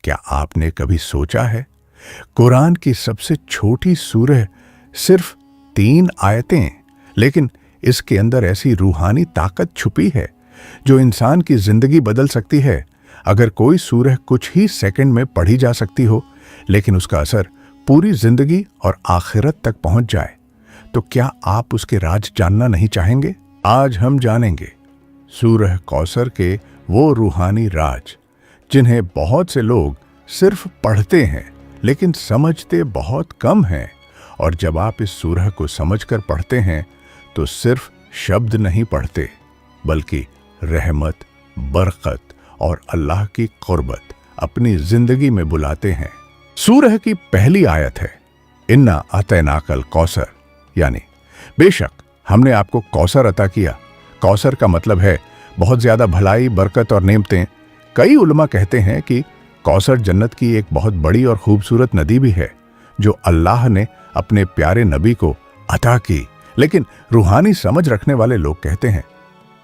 क्या आपने कभी सोचा है, कुरान की सबसे छोटी सूरह सिर्फ 3 आयतें, लेकिन इसके अंदर ऐसी रूहानी ताकत छुपी है जो इंसान की जिंदगी बदल सकती है। अगर कोई सूरह कुछ ही सेकंड में पढ़ी जा सकती हो, लेकिन उसका असर पूरी जिंदगी और आखिरत तक पहुंच जाए, तो क्या आप उसके राज जानना नहीं चाहेंगे? आज हम जानेंगे सूरह कौसर के वो रूहानी राज जिन्हें बहुत से लोग सिर्फ पढ़ते हैं लेकिन समझते बहुत कम हैं। और जब आप इस सूरह को समझकर पढ़ते हैं तो सिर्फ शब्द नहीं पढ़ते, बल्कि रहमत, बरकत और अल्लाह की कुर्बत अपनी जिंदगी में बुलाते हैं। सूरह की पहली आयत है, इन्ना अतैनाकल कौसर, यानी बेशक हमने आपको कौसर अता किया। कौसर का मतलब है बहुत ज्यादा भलाई, बरकत और नेमतें। कई उलमा कहते हैं कि कौसर जन्नत की एक बहुत बड़ी और खूबसूरत नदी भी है जो अल्लाह ने अपने प्यारे नबी को अता की। लेकिन रूहानी समझ रखने वाले लोग कहते हैं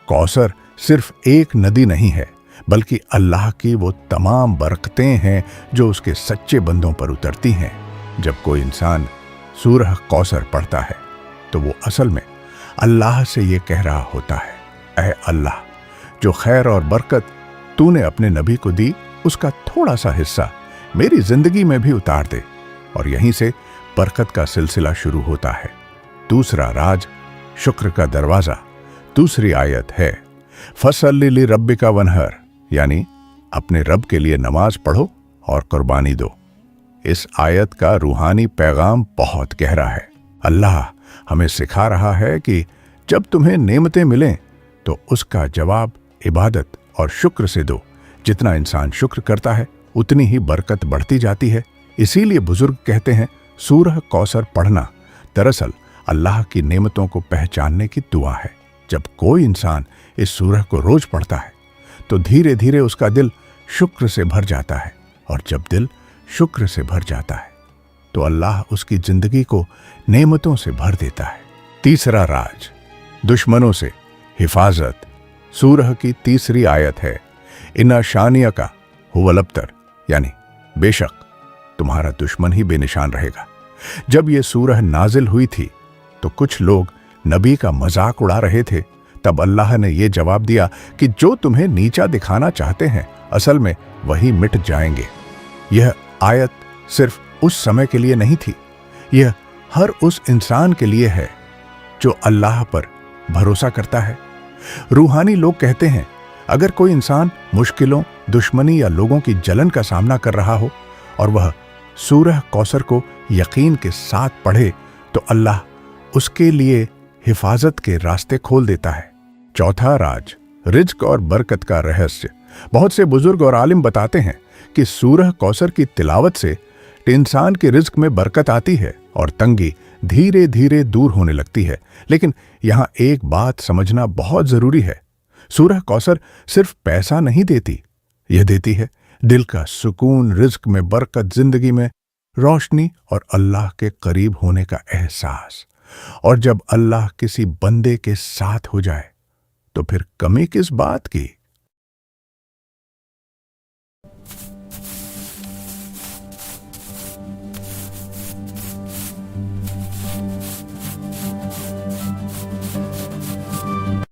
कौसर सिर्फ एक नदी नहीं है, बल्कि अल्लाह की वो तमाम बरकतें हैं जो उसके सच्चे बंदों पर उतरती हैं। जब कोई इंसान सूरह कौसर पढ़ता है तो वो असल में अल्लाह से ये कह रहा होता है, ऐ अल्लाह, जो खैर और बरकत तूने अपने नबी को दी, उसका थोड़ा सा हिस्सा मेरी जिंदगी में भी उतार दे। और यहीं से बरकत का सिलसिला शुरू होता है। दूसरा राज, शुक्र का दरवाजा। दूसरी आयत है, फसल्लि लिरब्बिका वनहर, यानी अपने रब के लिए नमाज पढ़ो और कुर्बानी दो। इस आयत का रूहानी पैगाम बहुत गहरा है। अल्लाह हमें सिखा रहा है कि जब तुम्हें नेमतें मिलें तो उसका जवाब इबादत और शुक्र से दो। जितना इंसान शुक्र करता है उतनी ही बरकत बढ़ती जाती है। इसीलिए बुजुर्ग कहते हैं सूरह कौसर पढ़ना दरअसल अल्लाह की नेमतों को पहचानने की दुआ है। जब कोई इंसान इस सूरह को रोज पढ़ता है तो धीरे धीरे उसका दिल शुक्र से भर जाता है, और जब दिल शुक्र से भर जाता है तो अल्लाह उसकी जिंदगी को नेमतों से भर देता है। तीसरा राज, दुश्मनों से हिफाजत। सूरह की तीसरी आयत है, इन्ना शानिया का हुवल अब्तर, यानी बेशक तुम्हारा दुश्मन ही बेनिशान रहेगा। जब यह सूरह नाजिल हुई थी तो कुछ लोग नबी का मजाक उड़ा रहे थे। तब अल्लाह ने यह जवाब दिया कि जो तुम्हें नीचा दिखाना चाहते हैं असल में वही मिट जाएंगे। यह आयत सिर्फ उस समय के लिए नहीं थी, यह हर उस इंसान के लिए है जो अल्लाह पर भरोसा करता है। रूहानी लोग कहते हैं अगर कोई इंसान मुश्किलों, दुश्मनी या लोगों की जलन का सामना कर रहा हो और वह सूरह कौसर को यकीन के साथ पढ़े तो अल्लाह उसके लिए हिफाजत के रास्ते खोल देता है। चौथा राज, रिज्क और बरकत का रहस्य। बहुत से बुजुर्ग और आलिम बताते हैं कि सूरह कौसर की तिलावत से इंसान के रिज्क में बरकत आती है और तंगी धीरे धीरे दूर होने लगती है। लेकिन यहां एक बात समझना बहुत जरूरी है, सूरह कौसर सिर्फ पैसा नहीं देती, यह देती है दिल का सुकून, रिज्क में बरकत, जिंदगी में रोशनी और अल्लाह के करीब होने का एहसास। और जब अल्लाह किसी बंदे के साथ हो जाए तो फिर कमी किस बात की।